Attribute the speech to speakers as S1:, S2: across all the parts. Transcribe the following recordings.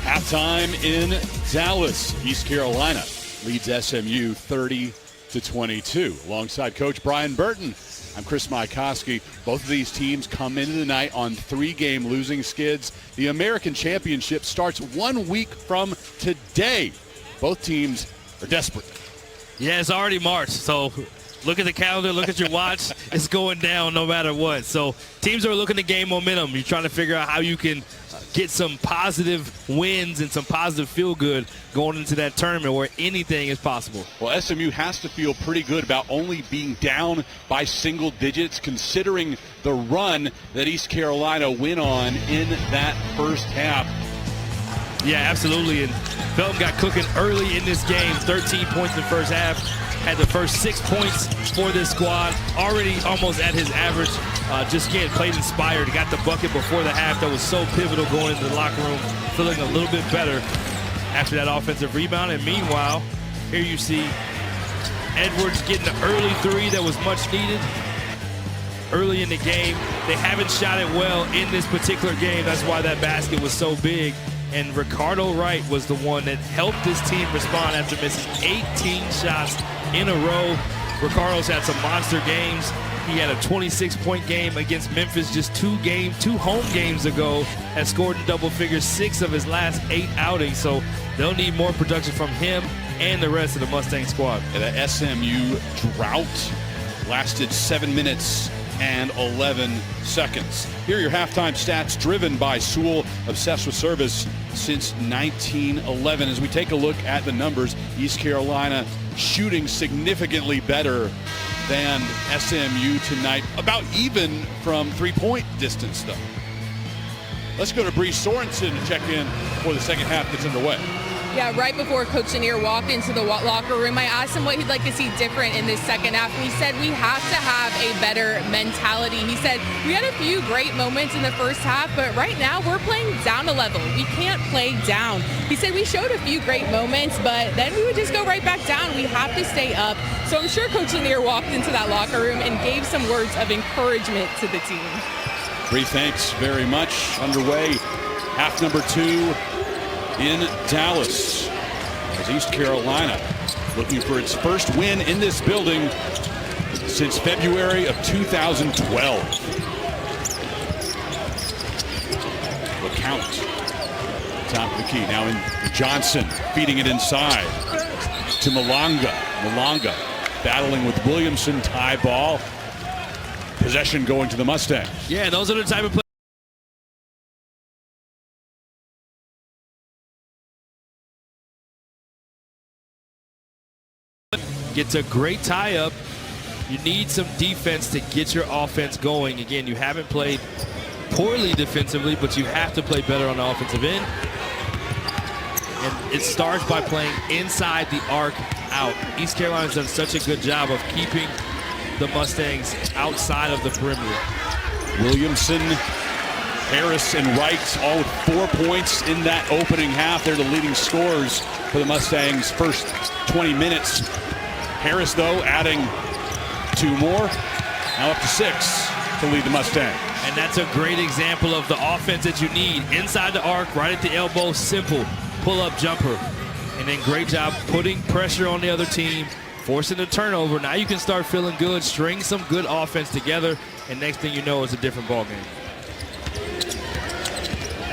S1: Halftime in Dallas. East Carolina leads SMU 30-22. Alongside Coach Brian Burton, I'm Chris Mycoskie. Both of these teams come into the night on 3-game losing skids. The American Championship starts 1 week from today. Both teams are desperate.
S2: Yeah, it's already March, so look at the calendar, look at your watch. It's going down no matter what. So teams are looking to gain momentum. You're trying to figure out how you can get some positive wins and some positive feel-good going into that tournament where anything is possible.
S1: Well, SMU has to feel pretty good about only being down by single digits, considering the run that East Carolina went on in that first half.
S2: Yeah, absolutely. And Felton got cooking early in this game. 13 points in the first half. Had the first 6 points for this squad. Already almost at his average. Just again, played inspired. Got the bucket before the half that was so pivotal going into the locker room. Feeling a little bit better after that offensive rebound. And meanwhile, here you see Edwards getting an early three that was much needed early in the game. They haven't shot it well in this particular game. That's why that basket was so big. And Ricardo Wright was the one that helped this team respond after missing 18 shots in a row. Ricardo's had some monster games. He had a 26-point game against Memphis just two home games ago. Has scored in double figures 6 of his last 8 outings. So they'll need more production from him and the rest of the Mustang squad.
S1: And the SMU drought lasted 7 minutes and 11 seconds. Here are your halftime stats driven by Sewell, obsessed with service since 1911. As we take a look at the numbers, East Carolina shooting significantly better than SMU tonight, about even from three-point distance, though. Let's go to Breanna Sorensen to check in before the second half gets underway.
S3: Yeah, right before Coach Lanier walked into the locker room, I asked him what he'd like to see different in this second half, and he said we have to have a better mentality. He said we had a few great moments in the first half, but right now we're playing down a level. We can't play down. He said we showed a few great moments, but then we would just go right back down. We have to stay up. So I'm sure Coach Lanier walked into that locker room and gave some words of encouragement to the team.
S1: Bree, thanks very much. Underway, half number 2 in Dallas, as East Carolina looking for its first win in this building since February of 2012. The count, top of the key. Now in Johnson, feeding it inside to Malonga. Malonga battling with Williamson, tie ball. Possession going to the Mustangs.
S2: Yeah, those are the type of players. Gets a great tie-up. You need some defense to get your offense going. Again, you haven't played poorly defensively, but you have to play better on the offensive end. And it starts by playing inside the arc out. East Carolina's done such a good job of keeping the Mustangs outside of the perimeter.
S1: Williamson, Harris, and Wright all with 4 points in that opening half. They're the leading scorers for the Mustangs' first 20 minutes. Harris, though, adding 2 more, now up to 6 to lead the Mustangs.
S2: And that's a great example of the offense that you need. Inside the arc, right at the elbow, simple pull-up jumper. And then great job putting pressure on the other team, forcing the turnover. Now you can start feeling good, string some good offense together, and next thing you know, it's a different ballgame.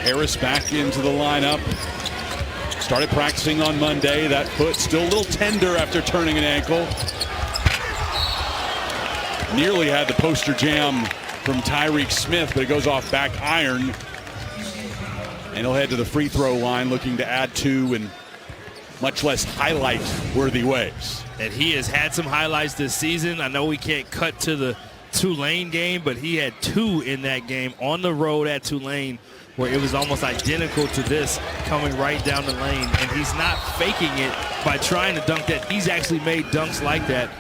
S1: Harris back into the lineup. Started practicing on Monday. That foot still a little tender after turning an ankle. Nearly had the poster jam from Tyreek Smith, but it goes off back iron. And he'll head to the free throw line looking to add 2 in much less highlight-worthy ways.
S2: And he has had some highlights this season. I know we can't cut to the Tulane game, but he had 2 in that game on the road at Tulane, where it was almost identical to this, coming right down the lane. And he's not faking it by trying to dunk that. He's actually made dunks like that.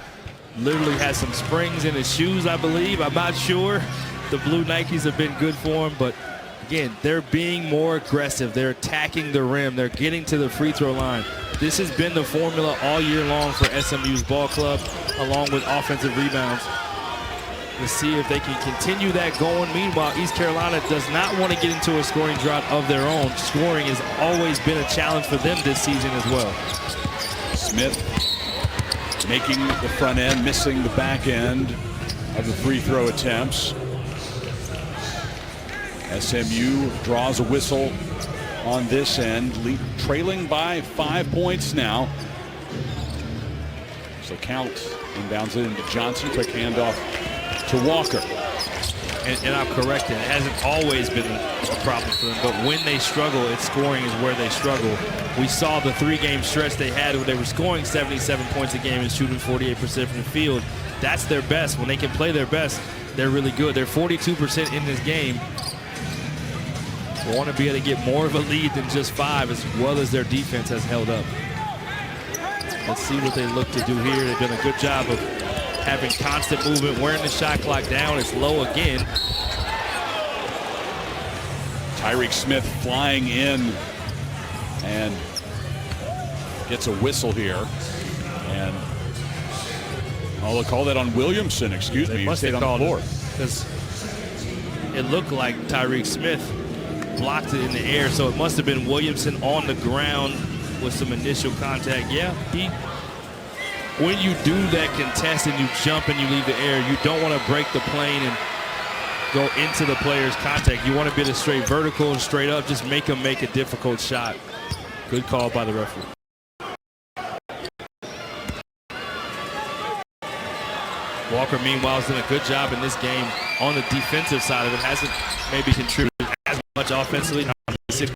S2: Literally has some springs in his shoes, I believe. I'm not sure. The blue Nikes have been good for him, but again, they're being more aggressive. They're attacking the rim. They're getting to the free throw line. This has been the formula all year long for SMU's ball club, along with offensive rebounds. to see if they can continue that going. Meanwhile, East Carolina does not want to get into a scoring drought of their own. Scoring has always been a challenge for them this season as well.
S1: Smith making the front end, missing the back end of the free throw attempts. SMU draws a whistle on this end, trailing by 5 points now. So count, inbounds it into Johnson, quick handoff to Walker.
S2: And I'll correct it. It hasn't always been a problem for them, but when they struggle, it's scoring is where they struggle. We saw the 3-game stretch they had where they were scoring 77 points a game and shooting 48% from the field. That's their best. When they can play their best, they're really good. They're 42% in this game. They want to be able to get more of a lead than just 5, as well as their defense has held up. Let's see what they look to do here. They've done a good job of having constant movement, wearing the shot clock down. It's low again.
S1: Zhuric Smith flying in and gets a whistle here. And they'll call that on Williamson, excuse me.
S2: Must
S1: he stayed
S2: have
S1: on the
S2: called
S1: floor.
S2: because it looked like Zhuric Smith blocked it in the air, so it must have been Williamson on the ground with some initial contact. Yeah, when you do that contest and you jump and you leave the air, you don't want to break the plane and go into the player's contact. You want to be the straight vertical and straight up, just make them make a difficult shot. Good call by the referee. Walker, meanwhile, has done a good job in this game on the defensive side of it. Hasn't maybe contributed as much offensively. He's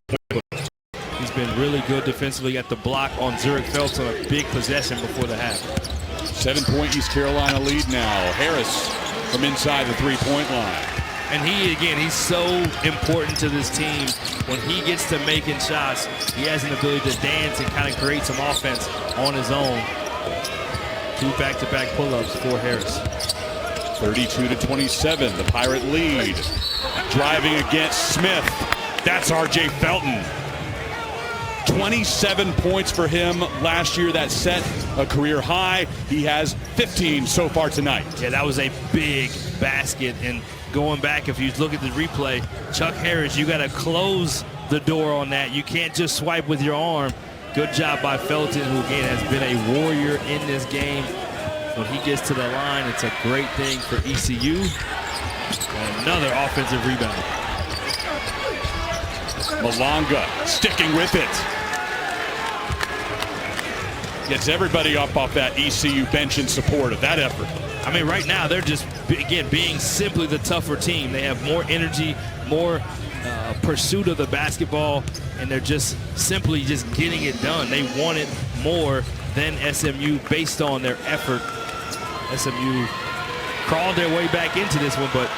S2: been really good defensively at the block on Zhuric Phelps on a big possession before the half.
S1: 7-point East Carolina lead now. Harris from inside the 3-point line.
S2: And he's so important to this team. When he gets to making shots, he has an ability to dance and kind of create some offense on his own. 2 back-to-back pull-ups for Harris.
S1: 32-27, the Pirate lead. Driving against Smith. That's R.J. Felton. 27 points for him last year. That set a career high. He has 15 so far tonight.
S2: Yeah, that was a big basket. And going back, if you look at the replay, Chuck Harris, you got to close the door on that. You can't just swipe with your arm. Good job by Felton, who again has been a warrior in this game. When he gets to the line, it's a great thing for ECU. And another offensive rebound.
S1: Malonga sticking with it. Gets everybody up off that ECU bench in support of that effort.
S2: I mean, right now they're just, again, being simply the tougher team. They have more energy, more pursuit of the basketball, and they're just simply just getting it done. They want it more than SMU based on their effort. SMU crawled their way back into this one, but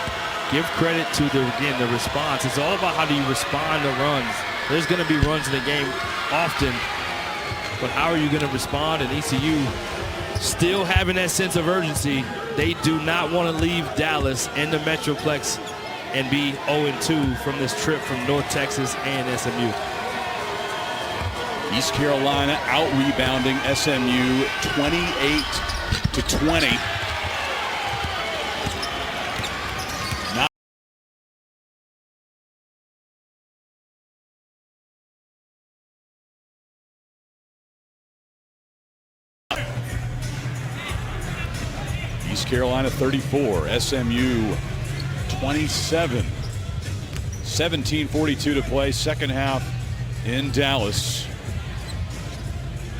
S2: give credit to the response. It's all about how do you respond to runs. There's going to be runs in the game often, but how are you going to respond? And ECU still having that sense of urgency. They do not want to leave Dallas in the Metroplex and be 0-2 from this trip from North Texas and SMU.
S1: East Carolina out-rebounding SMU 28-20. East Carolina 34, SMU 27. 17:42 to play, second half in Dallas.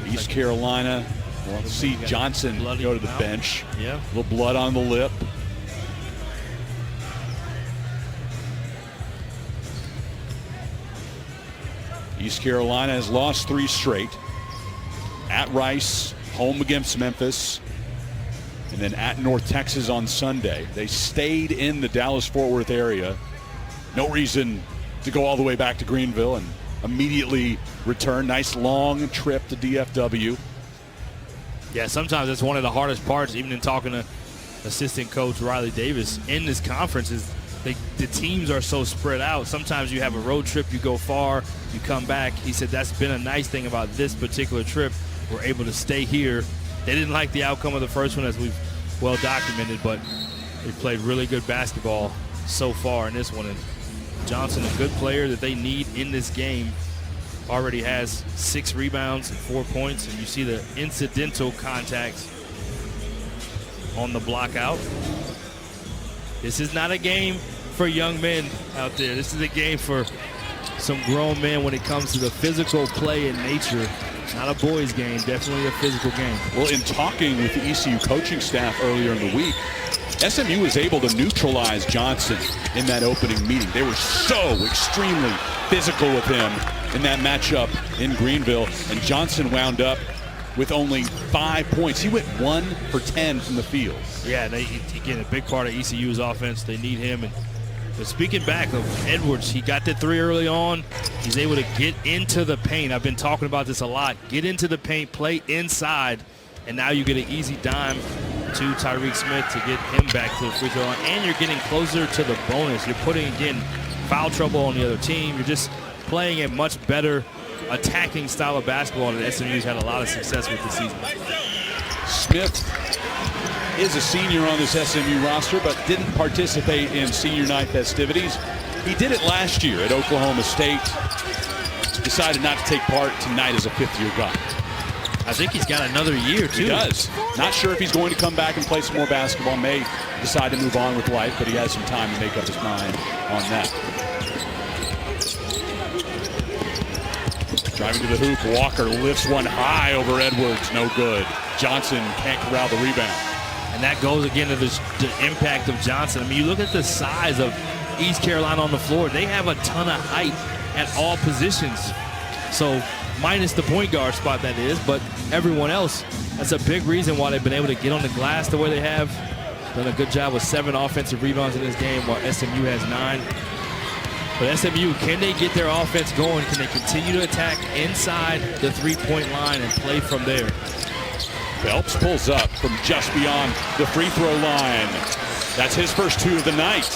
S1: East Carolina, we'll see Johnson go to the bench.
S2: Yeah.
S1: A little blood on the lip. East Carolina has lost 3 straight. At Rice, home against Memphis, and then at North Texas on Sunday. They stayed in the Dallas-Fort Worth area. No reason to go all the way back to Greenville and immediately return. Nice long trip to DFW.
S2: Yeah, sometimes that's one of the hardest parts, even in talking to assistant coach Riley Davis in this conference, is the teams are so spread out. Sometimes you have a road trip, you go far, you come back. He said that's been a nice thing about this particular trip. We're able to stay here. They didn't like the outcome of the first one, as we've well documented, but They played really good basketball so far in this one. And Johnson, a good player that they need in this game, already has 6 rebounds and 4 points. And you see the incidental contacts on the block out. This is not a game for young men out there. This is a game for some grown men when it comes to the physical play in nature. Not a boys game, definitely a physical game.
S1: Well, in talking with the ECU coaching staff earlier in the week, SMU was able to neutralize Johnson in that opening meeting. They were so extremely physical with him in that matchup in Greenville, and Johnson wound up with only 5 points. He went 1 for 10 from the field.
S2: Yeah, again, a big part of ECU's offense. They need him. But speaking back of Edwards, he got the 3 early on. He's able to get into the paint. I've been talking about this a lot. Get into the paint, play inside, and now you get an easy dime to Zhuric Smith to get him back to the free throw line. And you're getting closer to the bonus. You're putting, again, foul trouble on the other team. You're just playing a much better attacking style of basketball that SMU's had a lot of success with this season.
S1: Smith is a senior on this SMU roster, but didn't participate in senior night festivities. He did it last year at Oklahoma State. Decided not to take part tonight as a 5th-year guy.
S2: I think he's got another year, too.
S1: He does. Not sure if he's going to come back and play some more basketball. May decide to move on with life, but he has some time to make up his mind on that. Driving to the hoop, Walker lifts one high over Edwards. No good. Johnson can't corral the rebound.
S2: And that goes again to the impact of Johnson. I mean, you look at the size of East Carolina on the floor. They have a ton of height at all positions. So minus the point guard spot, that is, but everyone else, that's a big reason why they've been able to get on the glass the way they have. Done a good job with 7 offensive rebounds in this game, while SMU has 9. But SMU, can they get their offense going? Can they continue to attack inside the 3-point line and play from there?
S1: Phelps pulls up from just beyond the free throw line. That's his first 2 of the night.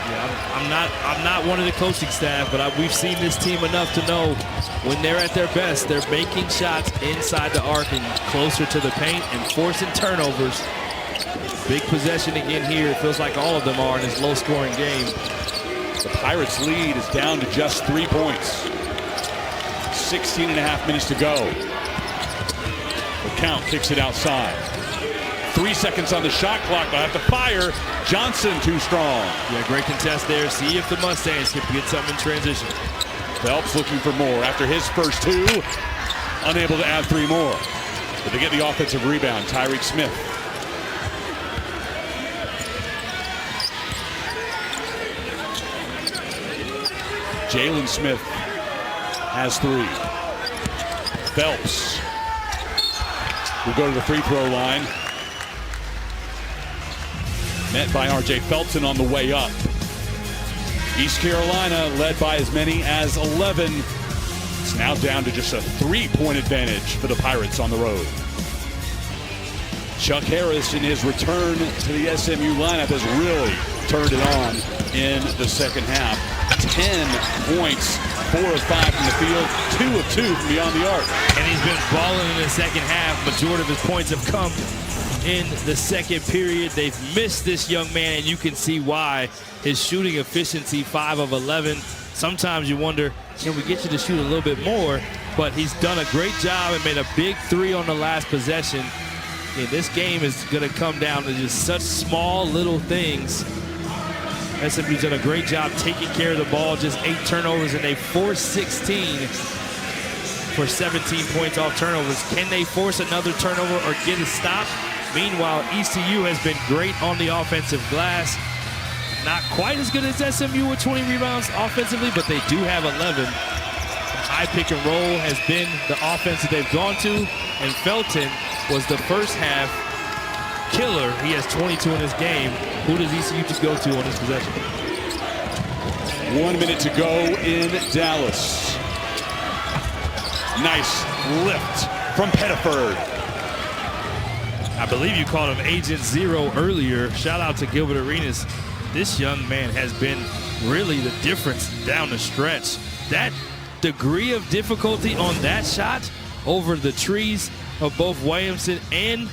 S2: Yeah, I'm not one of the coaching staff, but we've seen this team enough to know when they're at their best, they're making shots inside the arc and closer to the paint and forcing turnovers. Big possession again here. It feels like all of them are in this low-scoring game.
S1: The Pirates' lead is down to just 3 points. 16.5 minutes to go. The count kicks it outside. 3 seconds on the shot clock. They'll have to fire. Johnson too strong.
S2: Yeah, great contest there. See if the Mustangs can get something in transition.
S1: Phelps looking for more after his first 2. Unable to add 3 more. But they get the offensive rebound. Zhuric Smith. Jalen Smith has 3. Phelps will go to the free throw line. Met by R.J. Felton on the way up. East Carolina led by as many as 11. It's now down to just a 3-point advantage for the Pirates on the road. Chuck Harris, in his return to the SMU lineup, has really turned it on in the second half. 10 points, 4 of 5 from the field, 2 of 2 from beyond the arc.
S2: And he's been balling in the second half. Majority of his points have come in the second period. They've missed this young man, and you can see why. His shooting efficiency, 5 of 11. Sometimes you wonder, can we get you to shoot a little bit more? But he's done a great job and made a big 3 on the last possession. And this game is going to come down to just such small little things. SMU's done a great job taking care of the ball, just 8 turnovers, and they forced 16 for 17 points off turnovers. Can they force another turnover or get a stop? Meanwhile, ECU has been great on the offensive glass. Not quite as good as SMU with 20 rebounds offensively, but they do have 11. High pick and roll has been the offense that they've gone to, and Felton was the first half killer. He has 22 in this game. Who does ECU just go to on this possession?
S1: 1 minute to go in Dallas. Nice lift from Pettiford.
S2: I believe you called him Agent Zero earlier. Shout out to Gilbert Arenas. This young man has been really the difference down the stretch. That degree of difficulty on that shot over the trees of both Williamson and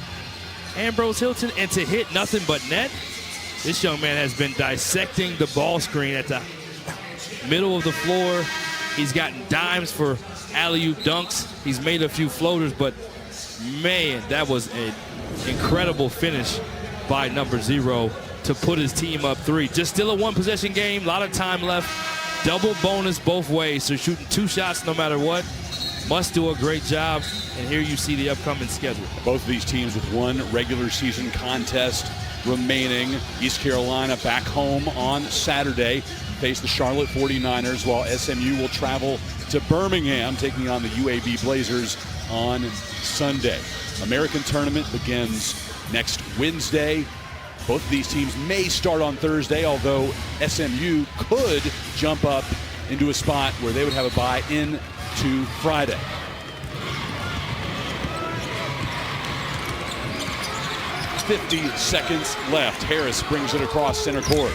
S2: Ambrose Hilton, and to hit nothing but net, This young man has been dissecting the ball screen at the middle of the floor. He's gotten dimes for alley-oop dunks. He's made a few floaters, but man, that was an incredible finish by number 0 to put his team up 3. Just still a one-possession game, a lot of time left. Double bonus both ways, so shooting 2 shots no matter what. Must do a great job, and here you see the upcoming schedule.
S1: Both of these teams with one regular season contest remaining. East Carolina back home on Saturday, face the Charlotte 49ers, while SMU will travel to Birmingham, taking on the UAB Blazers on Sunday. American tournament begins next Wednesday. Both of these teams may start on Thursday, although SMU could jump up into a spot where they would have a bye in to Friday. .50 seconds left. Harris brings it across center court.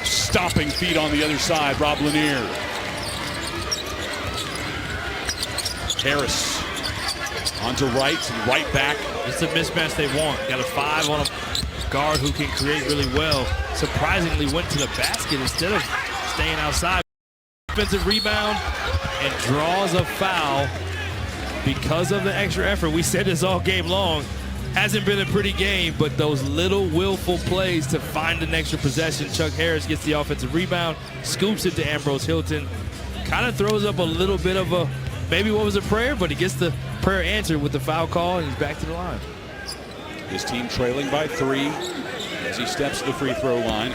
S1: Stopping feet on the other side, Rob Lanier. Harris onto Wright and right back.
S2: It's a mismatch they want. Got a 5 on a guard who can create really well. Surprisingly went to the basket instead of staying outside. Offensive rebound and draws a foul because of the extra effort. We said this all game long. Hasn't been a pretty game, but those little willful plays to find an extra possession. Chuck Harris gets the offensive rebound, scoops it to Ambrose Hilton. Kind of throws up a little bit of a, maybe what was a prayer, but he gets the prayer answered with the foul call, and he's back to the line.
S1: His team trailing by 3 as he steps to the free throw line.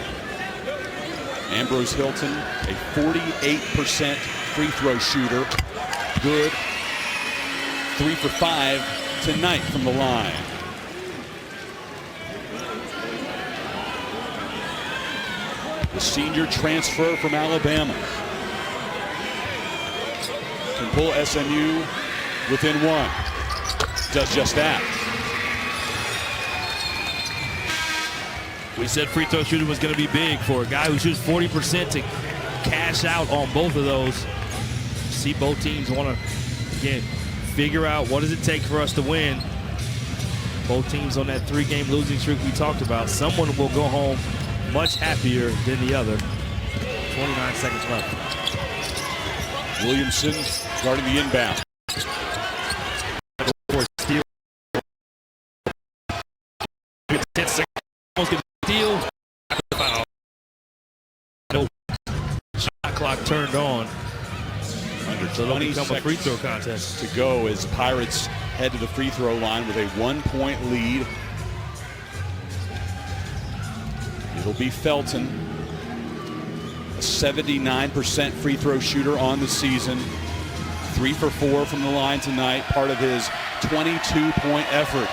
S1: Ambrose Hilton, a 48% free throw shooter. Good. 3 for 5 tonight from the line. The senior transfer from Alabama can pull SMU within 1. Does just that.
S2: We said free throw shooting was going to be big for a guy who shoots 40% to cash out on both of those. See, both teams want to, again, figure out what does it take for us to win. Both teams on that 3-game losing streak we talked about. Someone will go home much happier than the other. 29 seconds left.
S1: Williamson guarding the inbound.
S2: Steal. 10 seconds. Almost get a steal. Shot clock turned on.
S1: Under
S2: So it'll
S1: 20
S2: become a free throw contest
S1: to go as Pirates head to the free throw line with a 1-point lead. It'll be Felton, a 79% free throw shooter on the season. 3 for 4 from the line tonight, part of his 22-point effort.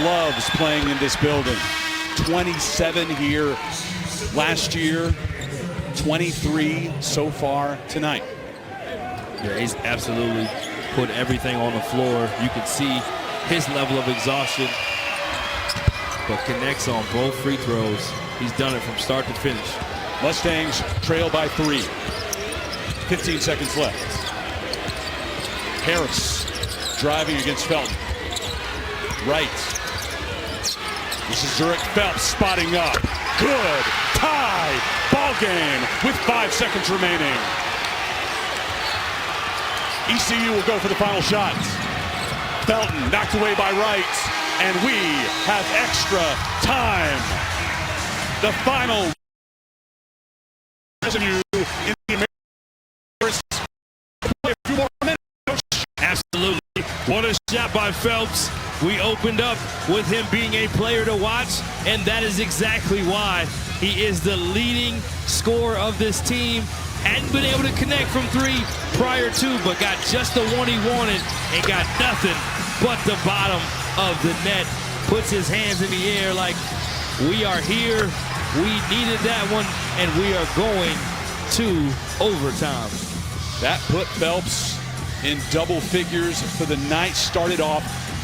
S1: Loves playing in this building. 27 here last year, 23 so far tonight.
S2: Yeah, he's absolutely put everything on the floor. You can see his level of exhaustion, but connects on both free throws. He's done it from start to finish.
S1: Mustangs trail by 3. 15 seconds left. Harris driving against Felton. Right. This is Zhuric Phelps spotting up. Good. Tie. Ball game with 5 seconds remaining. ECU will go for the final shot. Felton knocked away by Wright, and we have extra time. The final SMU in the Americas. Play a few more minutes.
S2: Absolutely. What a shot by Phelps. We opened up with him being a player to watch, and that is exactly why he is the leading scorer of this team. Hadn't been able to connect from 3 prior to, but got just the one he wanted and got nothing but the bottom of the net. Puts his hands in the air like, we are here, we needed that one, and we are going to overtime.
S1: That put Phelps in double figures for the night. Started off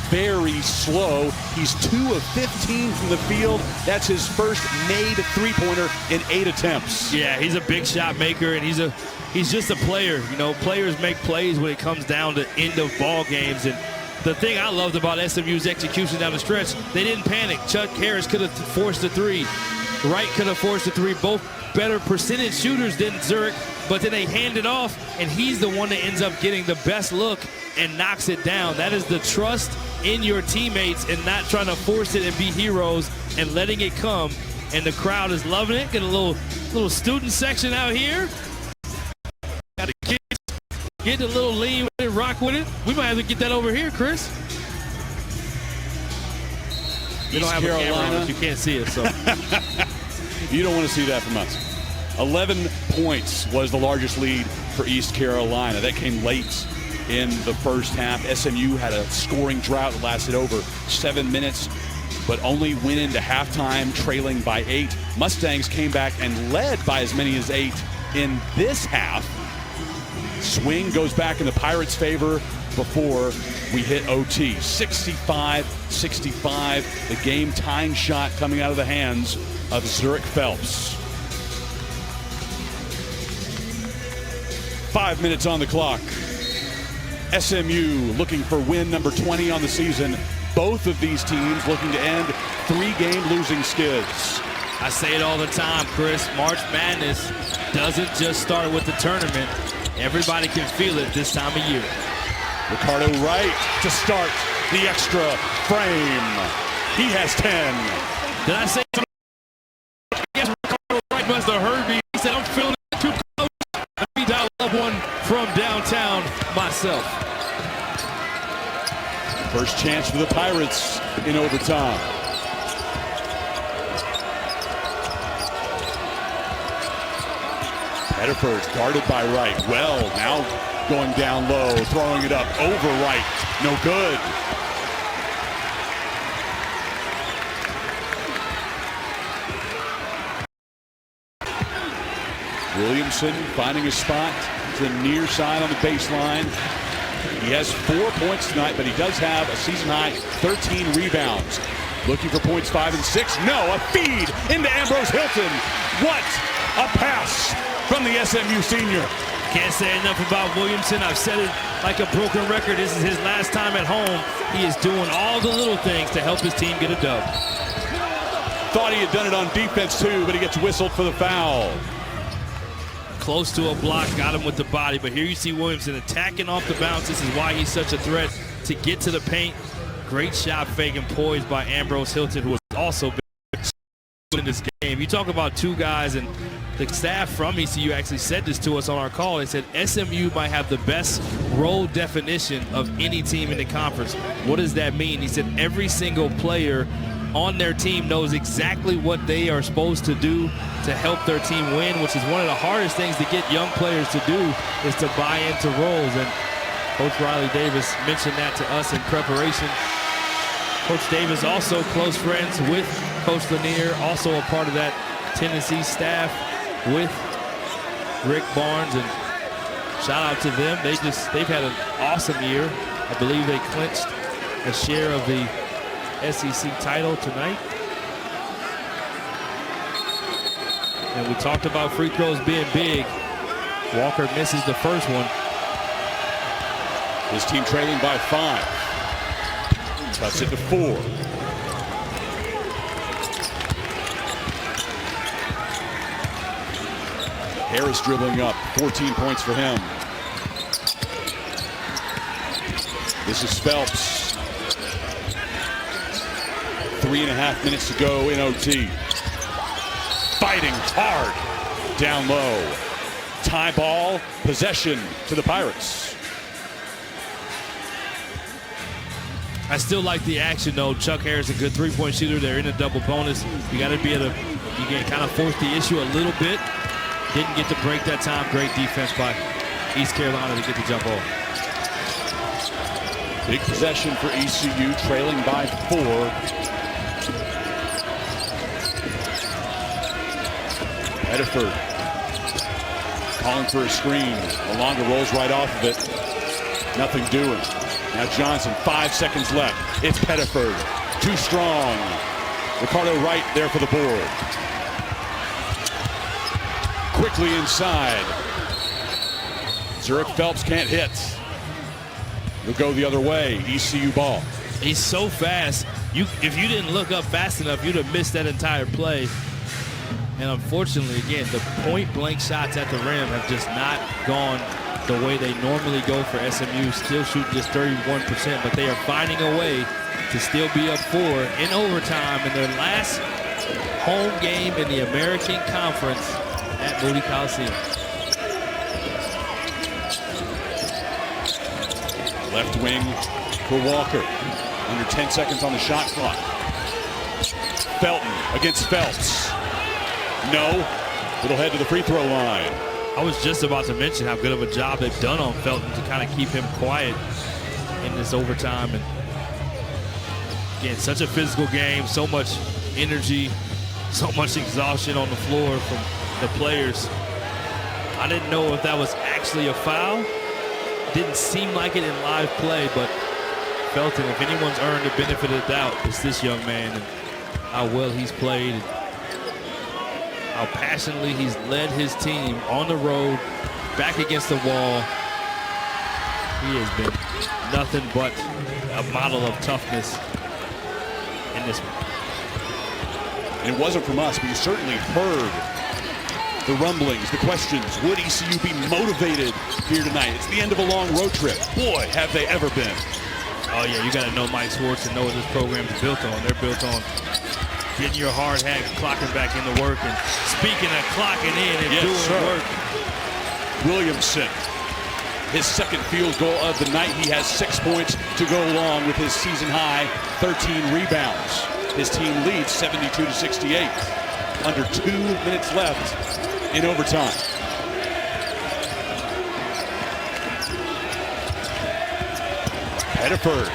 S1: very slow. He's 2 of 15 from the field. That's his first made three-pointer in 8 attempts.
S2: Yeah, he's a big shot maker, and he's just a player. You know, players make plays when it comes down to end of ball games, and the thing I loved about SMU's execution down the stretch, they didn't panic. Chuck Harris could have forced the three. Wright could have forced the three. Both better percentage shooters than Zhuric, but then they hand it off, and he's the one that ends up getting the best look and knocks it down. That is the trust in your teammates and not trying to force it and be heroes and letting it come. And the crowd is loving it. Get a little student section out here. Got the kids getting a little lean with it, rock with it. We might have to get that over here, Chris. We don't have a camera on us. You can't see it, so.
S1: You don't want to see that from us. 11 points was the largest lead for East Carolina. That came late in the first half. SMU had a scoring drought that lasted over 7 minutes, but only went into halftime trailing by 8. Mustangs came back and led by as many as 8 in this half. Swing goes back in the Pirates' favor before we hit OT. 65-65, the game-tying shot coming out of the hands of Zhuric Phelps. 5 minutes on the clock. SMU looking for win number 20 on the season. Both of these teams looking to end 3-game losing skids.
S2: I say it all the time, Chris. March Madness doesn't just start with the tournament. Everybody can feel it this time of year.
S1: Ricardo Wright to start the extra frame. He has 10.
S2: Did I say something? I guess Ricardo Wright must have heard me. He said, I'm feeling it too close. Let me dial up one from downtown myself.
S1: First chance for the Pirates in overtime. Pettiford guarded by Wright. Well, now going down low, throwing it up over Wright. No good. Williamson finding a spot to the near side on the baseline. He has 4 points tonight, but he does have a season-high 13 rebounds. Looking for points 5 and 6. No, a feed into Ambrose Hilton. What a pass from the SMU senior.
S2: Can't say enough about Williamson. I've said it like a broken record. This is his last time at home. He is doing all the little things to help his team get a dub.
S1: Thought he had done it on defense too, but he gets whistled for the foul.
S2: Close to a block, got him with the body, but here you see Williamson attacking off the bounce. This is why he's such a threat to get to the paint. Great shot fake and poised by Ambrose Hilton, who has also been in this game. You talk about two guys, and the staff from ECU actually said this to us on our call. They said SMU might have the best role definition of any team in the conference. What does that mean? He said every single player on their team knows exactly what they are supposed to do to help their team win, which is one of the hardest things to get young players to do, is to buy into roles. And Coach Riley Davis mentioned that to us in preparation. Coach Davis also close friends with Coach Lanier, also a part of that Tennessee staff with Rick Barnes, and shout out to them. They've had an awesome year. I believe they clinched a share of the SEC title tonight. And we talked about free throws being big. Walker misses the first one.
S1: His team trailing by 5. Cuts it to 4. Harris dribbling up, 14 points for him. This is Phelps. 3.5 minutes to go in OT. Fighting hard down low. Tie ball, possession to the Pirates.
S2: I still like the action, though. Chuck Harris, a good three-point shooter. They're in a double bonus. You got to be able to, you can kind of force the issue a little bit. Didn't get to break that time. Great defense by East Carolina to get the jump off.
S1: Big possession for ECU, trailing by 4. Pettiford calling for a screen. Alonga rolls right off of it. Nothing doing. Now Johnson, 5 seconds left. It's Pettiford. Too strong. Ricardo Wright there for the board. Quickly inside. Zhuric Phelps can't hit. It'll go the other way. ECU ball.
S2: He's so fast. If you didn't look up fast enough, you'd have missed that entire play. And unfortunately, again, the point-blank shots at the rim have just not gone the way they normally go for SMU. Still shooting just 31%, but they are finding a way to still be up 4 in overtime in their last home game in the American Conference at Moody Coliseum.
S1: Left wing for Walker. Under 10 seconds on the shot clock. Felton against Phelps. No. It'll head to the free throw line.
S2: I was just about to mention how good of a job they've done on Felton to kind of keep him quiet in this overtime. And again, such a physical game, so much energy, so much exhaustion on the floor from the players. I didn't know if that was actually a foul. Didn't seem like it in live play, but Felton, if anyone's earned the benefit of the doubt, it's this young man and how well he's played and how passionately he's led his team on the road, back against the wall. He has been nothing but a model of toughness in this one.
S1: It wasn't from us, but you certainly heard the rumblings, the questions. Would ECU be motivated here tonight? It's the end of a long road trip. Boy, have they ever been.
S2: Oh, yeah, you got to know Mike Schwartz and know what this program is built on. They're built on getting your hard hat, clocking back into work, and speaking of clocking in and doing work.
S1: Williamson, his second field goal of the night. He has 6 points to go along with his season-high 13 rebounds. His team leads 72-68. Under 2 minutes left in overtime. Hediford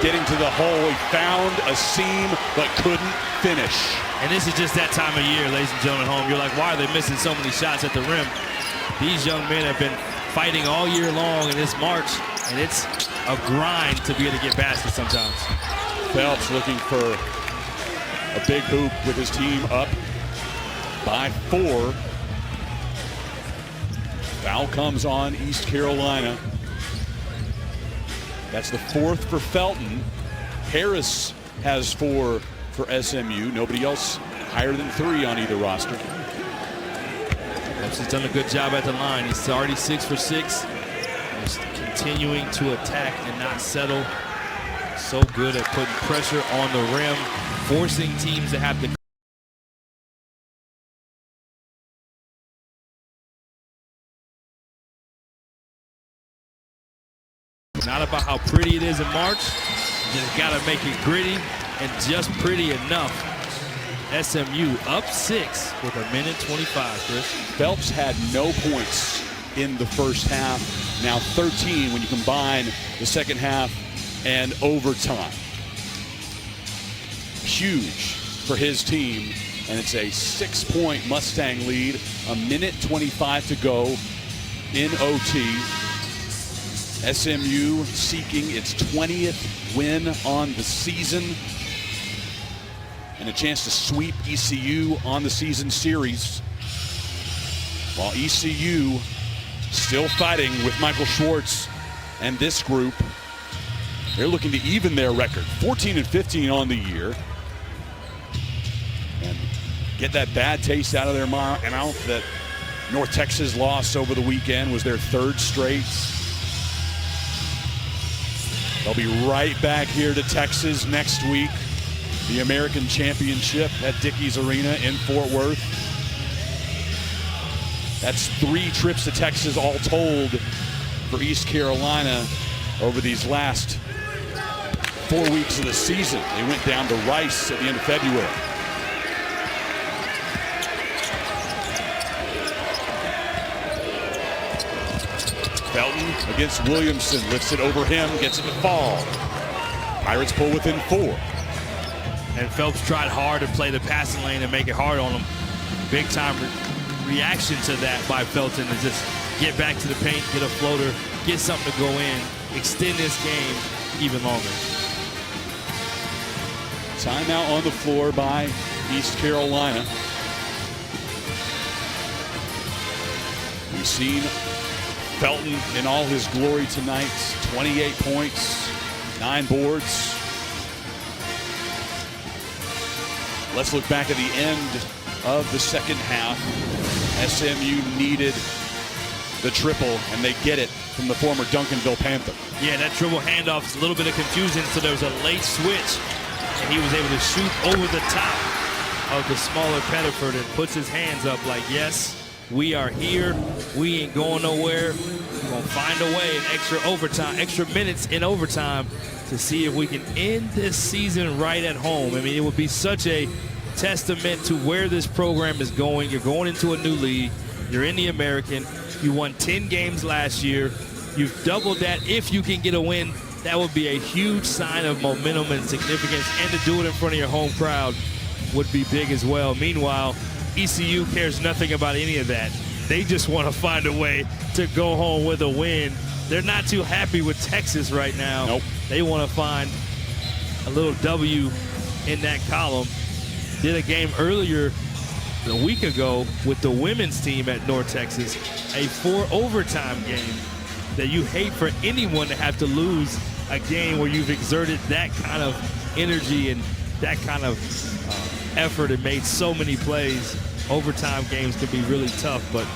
S1: getting to the hole. He found a seam but couldn't finish.
S2: And this is just that time of year, ladies and gentlemen, home. You're like, why are they missing so many shots at the rim? These young men have been fighting all year long in this March, and it's a grind to be able to get baskets sometimes.
S1: Phelps looking for a big hoop with his team up by 4. Foul comes on East Carolina. That's the 4th for Felton. Harris has 4 for SMU. Nobody else higher than 3 on either roster.
S2: Phelps has done a good job at the line. He's already 6 for 6. He's continuing to attack and not settle. So good at putting pressure on the rim, forcing teams to have to. Not about how pretty it is in March. You just got to make it gritty and just pretty enough. SMU up 6 with 1:25, Chris.
S1: Phelps had no points in the first half. Now 13 when you combine the second half and overtime. Huge for his team, and it's a 6-point Mustang lead. 1:25 to go in OT. SMU seeking its 20th win on the season and a chance to sweep ECU on the season series. While ECU still fighting with Michael Schwartz and this group. They're looking to even their record, 14-15 on the year, and get that bad taste out of their mouth that North Texas loss over the weekend was their 3rd straight. They'll be right back here to Texas next week. The American Championship at Dickies Arena in Fort Worth. That's 3 trips to Texas all told for East Carolina over these last 4 weeks of the season. They went down to Rice at the end of February. Felton against Williamson, lifts it over him, gets it to fall. Pirates pull within 4.
S2: And Phelps tried hard to play the passing lane and make it hard on him. Big time reaction to that by Felton to just get back to the paint, get a floater, get something to go in, extend this game even longer.
S1: Timeout on the floor by East Carolina. We've seen Felton in all his glory tonight. 28 points, 9 boards. Let's look back at the end of the second half. SMU needed the triple, and they get it from the former Duncanville Panther.
S2: Yeah, that triple handoff is a little bit of confusion, so there was a late switch, and he was able to shoot over the top of the smaller Pettiford and puts his hands up like, yes, we are here. We ain't going nowhere. We're going to find a way in extra minutes in overtime to see if we can end this season right at home. I mean, it would be such a testament to where this program is going. You're going into a new league. You're in the American. You won 10 games last year. You've doubled that. If you can get a win, that would be a huge sign of momentum and significance. And to do it in front of your home crowd would be big as well. Meanwhile, ECU cares nothing about any of that. They just want to find a way to go home with a win. They're not too happy with Texas right now.
S1: Nope.
S2: They want to find a little W in that column. Did a game earlier a week ago with the women's team at North Texas, a 4 overtime game that you hate for anyone to have to lose a game where you've exerted that kind of energy and that kind of effort and made so many plays. Overtime games can be really tough, but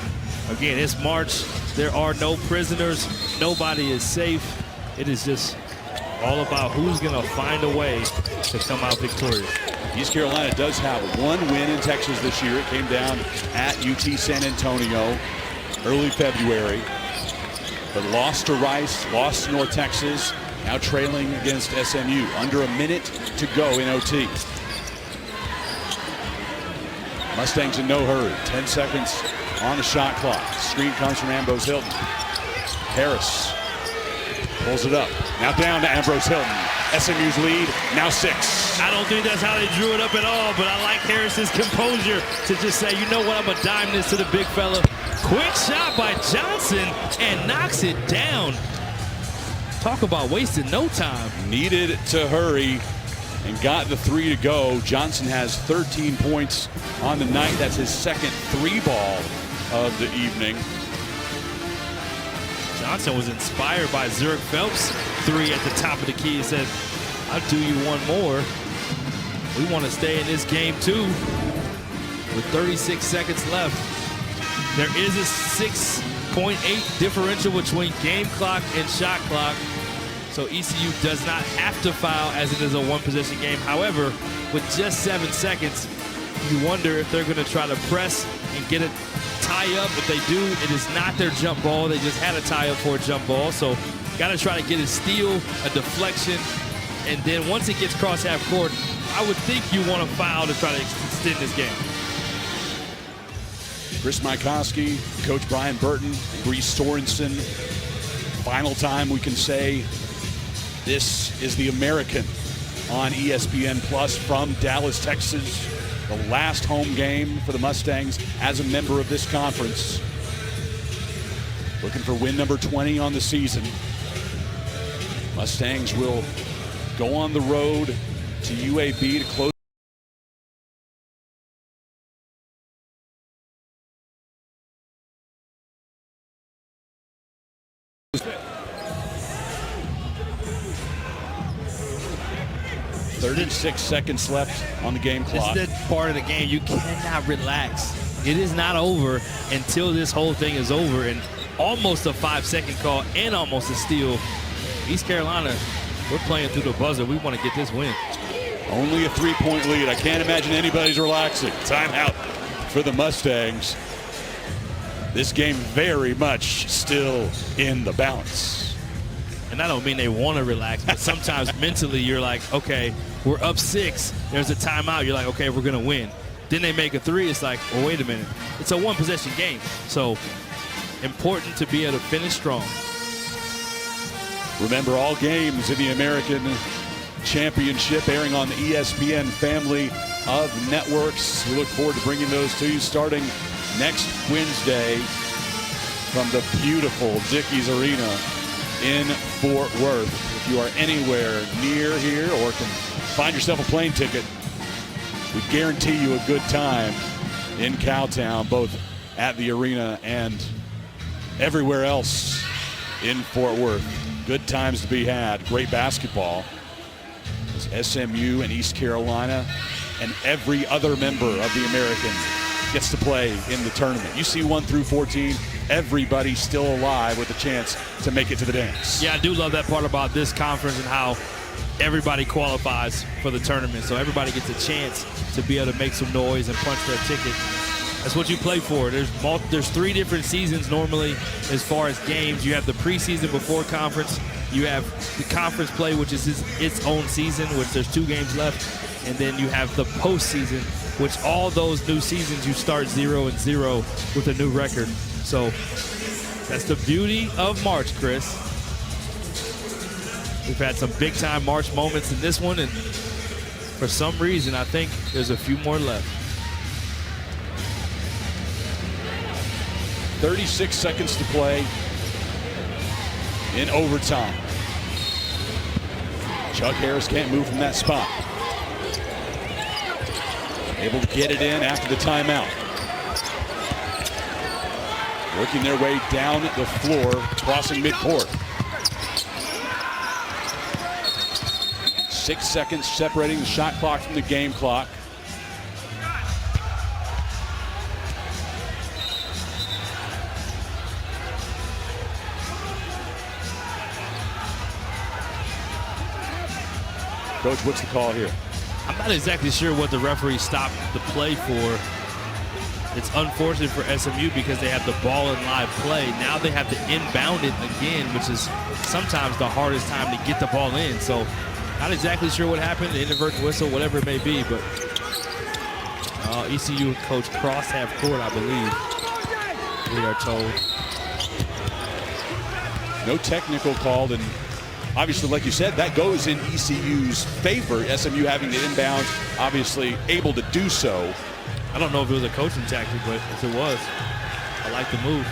S2: again, it's March. There are no prisoners. Nobody is safe. It is just all about who's going to find a way to come out victorious.
S1: East Carolina does have one win in Texas this year. It came down at UT San Antonio early February, but lost to Rice, lost to North Texas, now trailing against SMU. Under a minute to go in OT. Mustangs in no hurry. 10 seconds on the shot clock. Screen comes from Ambrose Hilton. Harris pulls it up. Now down to Ambrose Hilton. SMU's lead, now 6.
S2: I don't think that's how they drew it up at all, but I like Harris's composure to just say, you know what, I'm going to dime this to the big fella. Quick shot by Johnson and knocks it down. Talk about wasting no time.
S1: Needed to hurry and got the 3 to go. Johnson has 13 points on the night. That's his second 3-ball of the evening.
S2: Johnson was inspired by Zhuric Phelps' 3 at the top of the key. He said, I'll do you one more. We want to stay in this game too. With 36 seconds left. There is a 6.8 differential between game clock and shot clock. So ECU does not have to foul as it is a 1-possession game. However, with just 7 seconds, you wonder if they're going to try to press and get a tie-up. If they do, it is not their jump ball. They just had a tie-up for a jump ball. So got to try to get a steal, a deflection, and then once it gets cross half court, I would think you want to foul to try to extend this game.
S1: Chris Mycoskie, Coach Brian Burton, Breanna Sorensen. Final time we can say this is the American on ESPN Plus from Dallas, Texas. The last home game for the Mustangs as a member of this conference. Looking for win number 20 on the season. Mustangs will go on the road to UAB to close. Six seconds left on the game clock.
S2: This is the part of the game you cannot relax. It is not over until this whole thing is over, and almost a 5-second call and almost a steal. East Carolina, we're playing through the buzzer. We want to get this win.
S1: Only a 3-point lead. I can't imagine anybody's relaxing. Timeout for the Mustangs. This game very much still in the balance.
S2: And I don't mean they want to relax, but sometimes mentally you're like, okay, we're up 6. There's a timeout. You're like, okay, we're going to win. Then they make a 3. It's like, well, wait a minute. It's a 1-possession game. So important to be able to finish strong.
S1: Remember, all games in the American Championship airing on the ESPN family of networks. We look forward to bringing those to you starting next Wednesday from the beautiful Dickies Arena in Fort Worth. If you are anywhere near here or can find yourself a plane ticket, we guarantee you a good time in Cowtown, both at the arena and everywhere else in Fort Worth. Good times to be had. Great basketball. As SMU and East Carolina and every other member of the American gets to play in the tournament. You see 1 through 14, everybody still alive with a chance to make it to the dance.
S2: Yeah, I do love that part about this conference and how everybody qualifies for the tournament. So everybody gets a chance to be able to make some noise and punch their ticket. That's what you play for. There's 3 different seasons normally as far as games. You have the preseason before conference. You have the conference play, which is its own season, which there's 2 games left. And then you have the postseason, which all those new seasons you start 0-0 with a new record. So that's the beauty of March, Chris. We've had some big-time March moments in this one, and for some reason, I think there's a few more left.
S1: 36 seconds to play in overtime. Chuck Harris can't move from that spot. Able to get it in after the timeout. Working their way down the floor, crossing midcourt. 6 seconds separating the shot clock from the game clock. Coach, what's the call here?
S2: I'm not exactly sure what the referee stopped the play for. It's unfortunate for SMU because they have the ball in live play. Now they have to inbound it again, which is sometimes the hardest time to get the ball in. So not exactly sure what happened, inadvertent whistle, whatever it may be, but ECU coach crossed half court, I believe, we are told.
S1: No technical called, and obviously, like you said, that goes in ECU's favor. SMU having to inbound, obviously able to do so.
S2: I don't know if it was a coaching tactic, but if it was, I like the move.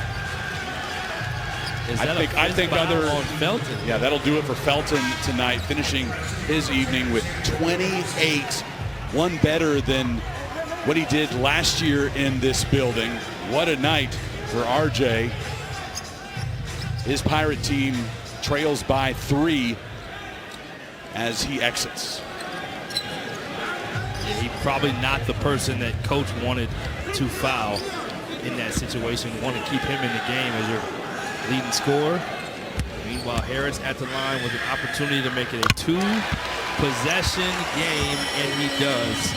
S1: I think other
S2: on Felton.
S1: Yeah, that'll do it for Felton tonight, finishing his evening with 28, one better than what he did last year in this building. What a night for RJ. His Pirate team trails by 3 as he exits.
S2: Yeah, he's probably not the person that coach wanted to foul in that situation. Want to keep him in the game as your leading scorer. Meanwhile, Harris at the line with an opportunity to make it a 2-possession game, and he does.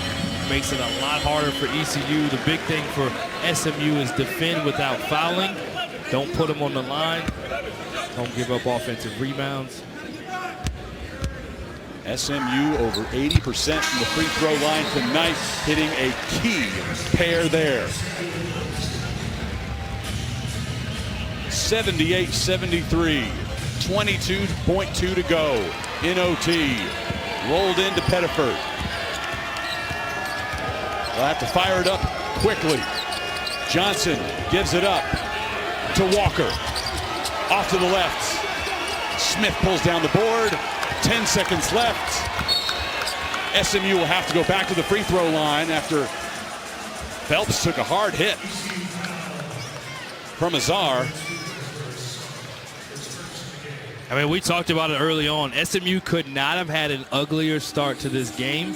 S2: Makes it a lot harder for ECU. The big thing for SMU is defend without fouling. Don't put them on the line. Don't give up offensive rebounds.
S1: SMU over 80% from the free throw line tonight, hitting a key pair there. 78-73, 22.2 to go in OT. Rolled into Pettiford. They'll have to fire it up quickly. Johnson gives it up to Walker. Off to the left. Smith pulls down the board. 10 seconds left. SMU will have to go back to the free throw line after Phelps took a hard hit from Azar.
S2: I mean, we talked about it early on. SMU could not have had an uglier start to this game.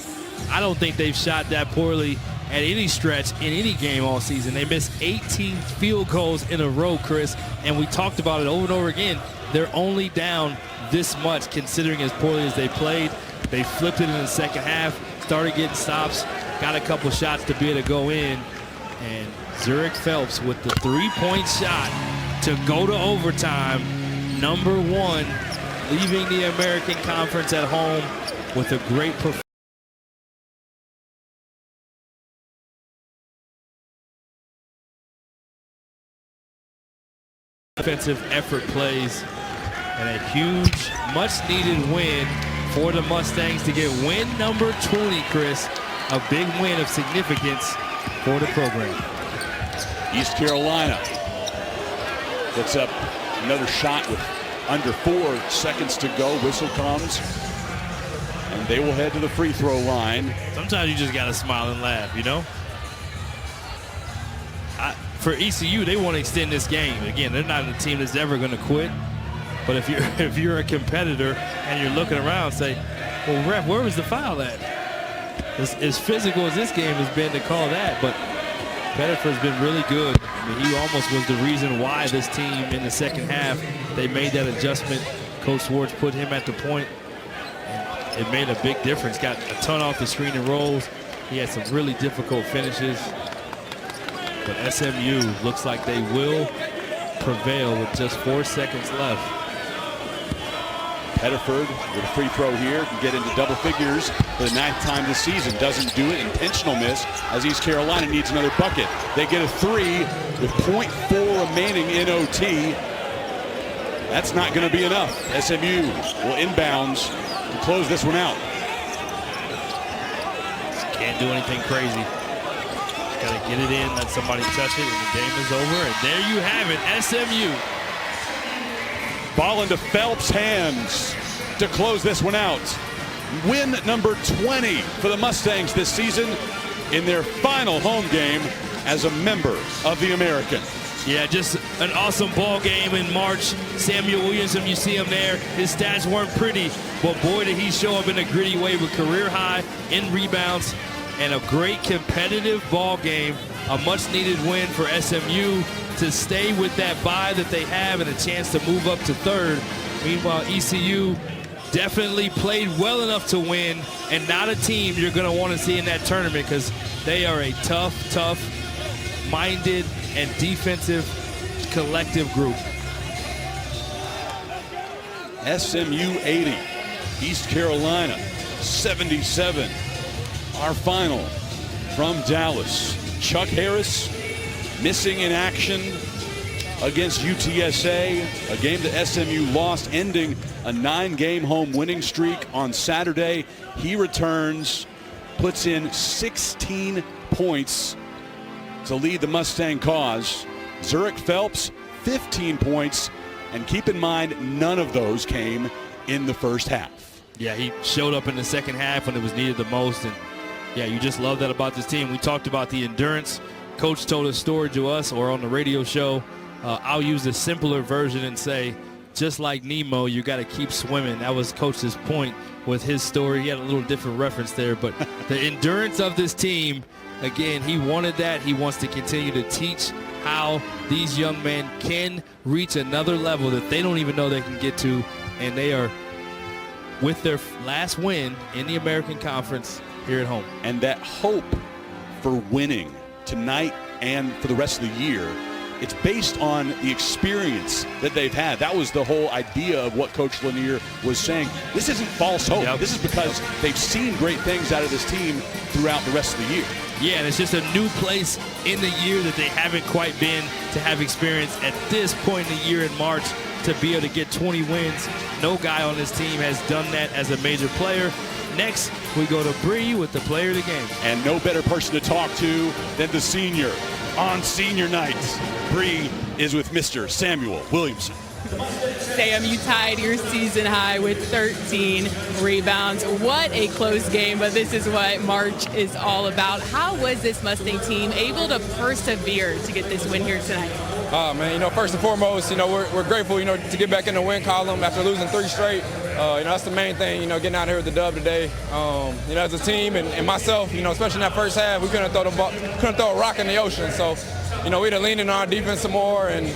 S2: I don't think they've shot that poorly at any stretch in any game all season. They missed 18 field goals in a row, Chris, and we talked about it over and over again. They're only down this much considering as poorly as they played. They flipped it in the second half, started getting stops, got a couple shots to be able to go in, and Zhuric Phelps with the three-point shot to go to overtime. Number 1, leaving the American Conference at home with a great performance. Defensive effort plays and a huge, much-needed win for the Mustangs to get win number 20, Chris. A big win of significance for the program.
S1: East Carolina puts up another shot with under 4 seconds to go. Whistle comes, and they will head to the free throw line.
S2: Sometimes you just got to smile and laugh, you know? for ECU, they want to extend this game. Again, they're not a team that's ever going to quit. But if you're a competitor and you're looking around, say, well, ref, where was the foul at? As physical as this game has been to call that, but Pettiford's been really good. I mean, he almost was the reason why this team in the second half, they made that adjustment. Coach Zhuric put him at the point. And it made a big difference. Got a ton off the screen and rolls. He had some really difficult finishes. But SMU looks like they will prevail with just 4 seconds left.
S1: Pettiford with a free throw here can get into double figures for the 9th time this season. Doesn't do it. Intentional miss as East Carolina needs another bucket. They get a 3 with 0.4 remaining in OT. That's not going to be enough. SMU will inbounds to close this one out.
S2: Can't do anything crazy. Got to get it in, let somebody touch it, and the game is over. And there you have it, SMU.
S1: Ball into Phelps' hands to close this one out. Win number 20 for the Mustangs this season in their final home game as a member of the American.
S2: Yeah, just an awesome ball game in March. Samuel Williamson, you see him there. His stats weren't pretty, but boy, did he show up in a gritty way with career high in rebounds and a great competitive ball game. A much-needed win for SMU to stay with that bye that they have and a chance to move up to 3rd. Meanwhile, ECU definitely played well enough to win, and not a team you're going to want to see in that tournament because they are a tough-minded and defensive collective group.
S1: SMU 80, East Carolina 77. Our final from Dallas. Chuck Harris missing in action against UTSA, a game that SMU lost, ending a 9-game home winning streak on Saturday. He returns, puts in 16 points to lead the Mustang cause. Zhuric Phelps, 15 points, and keep in mind, none of those came in the first half.
S2: Yeah, he showed up in the second half when it was needed the most, and yeah, you just love that about this team. We talked about the endurance. Coach told a story to us or on the radio show. I'll use the simpler version and say, just like Nemo, you got to keep swimming. That was Coach's point with his story. He had a little different reference there, but the endurance of this team, again, he wanted that. He wants to continue to teach how these young men can reach another level that they don't even know they can get to, and they are with their last win in the American Conference here at home.
S1: And that hope for winning tonight and for the rest of the year, it's based on the experience that they've had. That was the whole idea of what Coach Lanier was saying. This isn't false hope.
S2: Yep.
S1: This is because they've seen great things out of this team throughout the rest of the year.
S2: Yeah, and it's just a new place in the year that they haven't quite been to have experience at this point in the year in March to be able to get 20 wins. No guy on this team has done that as a major player. Next, we go to Bree with the player of the game.
S1: And no better person to talk to than the senior on senior night. Bree is with Mr. Samuel Williamson.
S3: Sam, you tied your season high with 13 rebounds. What a close game, but this is what March is all about. How was this Mustang team able to persevere to get this win here tonight?
S4: Man, first and foremost, we're grateful, to get back in the win column after losing 3 straight. That's the main thing, getting out here with the dub today. As a team and myself, especially in that first half, we couldn't throw a rock in the ocean. So, we had to lean in on our defense some more, and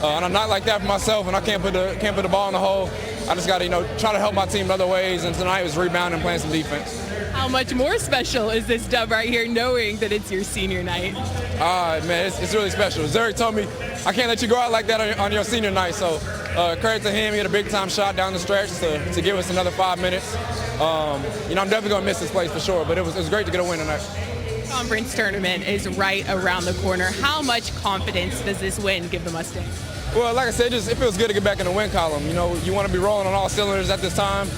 S4: I'm not like that for myself, and I can't put the ball in the hole. I just got to, try to help my team in other ways, and tonight was rebounding and playing some defense.
S3: How much more special is this dub right here, knowing that it's your senior night?
S4: Man, it's really special. Zhuric told me, I can't let you go out like that on your senior night, so credit to him. He had a big-time shot down the stretch to give us another 5 minutes. I'm definitely going to miss this place for sure, but it was great to get a win tonight.
S3: Conference tournament is right around the corner. How much confidence does this win give the Mustangs?
S4: Well, like I said, it feels good to get back in the win column. You want to be rolling on all cylinders at this time.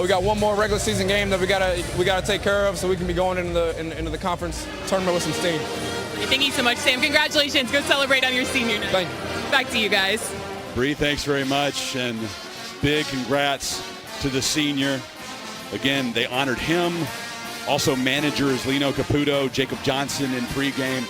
S4: We got one more regular season game that we gotta take care of, so we can be going into the conference tournament with some steam.
S3: Thank you so much, Sam. Congratulations. Go celebrate on your senior night.
S4: Thank you.
S3: Back to you guys.
S1: Bree, thanks very much, and big congrats to the senior. Again, they honored him. Also, managers Lino Caputo, Jacob Johnson in pregame.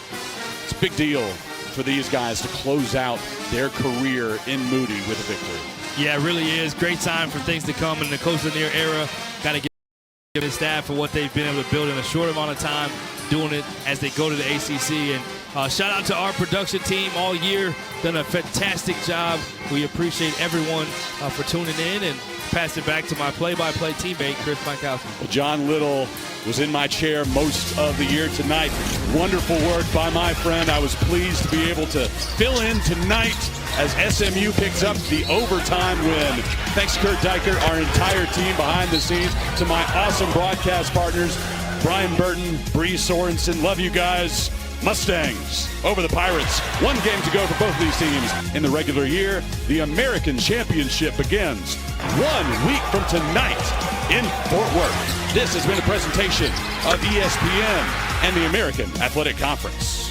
S1: It's a big deal for for these guys to close out their career in Moody with a victory.
S2: Yeah, it really is. Great sign for things to come in the Coach Lanier era. Got to give the staff for what they've been able to build in a short amount of time, doing it as they go to the ACC. And shout out to our production team all year. Done a fantastic job. We appreciate everyone for tuning in, and pass it back to my play-by-play teammate, Chris Mycoskie.
S1: Well, John Little was in my chair most of the year tonight. Wonderful work by my friend. I was pleased to be able to fill in tonight as SMU picks up the overtime win. Thanks, Kurt Dykert, our entire team behind the scenes, to my awesome broadcast partners, Brian Burton, Breanna Sorensen. Love you guys. Mustangs over the Pirates. One game to go for both of these teams in the regular year. The American Championship begins 1 week from tonight in Fort Worth. This has been a presentation of ESPN and the American Athletic Conference.